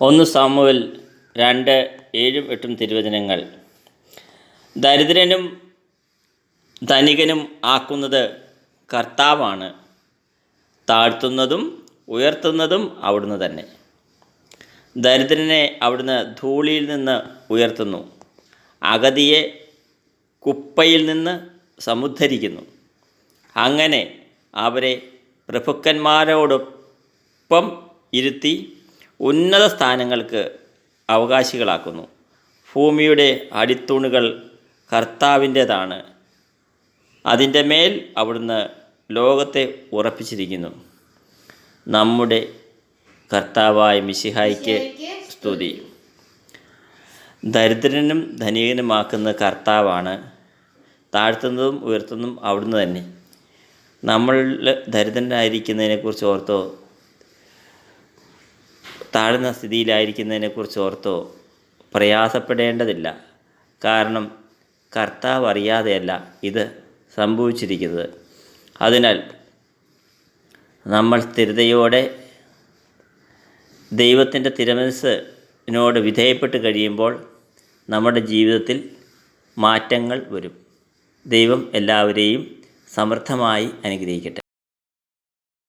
ഒന്ന് സാമുവേൽ 2:7-8 തിരുവചനങ്ങൾ. ദരിദ്രനും ധനികനും ആക്കുന്നത് കർത്താവാണ്, താഴ്ത്തുന്നതും ഉയർത്തുന്നതും അവിടുന്ന് തന്നെ. ദരിദ്രനെ അവിടുന്ന് ധൂളിയിൽ നിന്ന് ഉയർത്തുന്നു, അഗതിയെ കുപ്പയിൽ നിന്ന് സമുദ്ധരിക്കുന്നു. അങ്ങനെ അവരെ പ്രഭുക്കന്മാരോടൊപ്പം ഇരുത്തി ഉന്നത സ്ഥാനങ്ങൾക്ക് അവകാശികളാക്കുന്നു. ഭൂമിയുടെ അടിത്തൂണുകൾ കർത്താവിൻ്റേതാണ്, അതിൻ്റെ മേൽ അവിടുന്ന് ലോകത്തെ ഉറപ്പിച്ചിരിക്കുന്നു. നമ്മുടെ കർത്താവായ മിശിഹായ്ക്ക് സ്തുതി. ദരിദ്രനും ധനികനുമാക്കുന്ന കർത്താവാണ്, താഴ്ത്തുന്നതും ഉയർത്തുന്നതും അവിടുന്ന് തന്നെ. നമ്മൾ ദരിദ്രനായിരിക്കുന്നതിനെക്കുറിച്ച് ഓർത്തോ താഴ്ന്ന സ്ഥിതിയിലായിരിക്കുന്നതിനെക്കുറിച്ച് ഓർത്തോ പ്രയാസപ്പെടേണ്ടതില്ല. കാരണം കർത്താവ് അറിയാതെയല്ല ഇത് സംഭവിച്ചിരിക്കുന്നത്. അതിനാൽ നമ്മൾ സ്ഥിരതയോടെ ദൈവത്തിൻ്റെ തിരുമനസ്സിനോട് വിധേയപ്പെട്ട് കഴിയുമ്പോൾ നമ്മുടെ ജീവിതത്തിൽ മാറ്റങ്ങൾ വരും. ദൈവം എല്ലാവരെയും സമൃദ്ധമായി അനുഗ്രഹിക്കട്ടെ.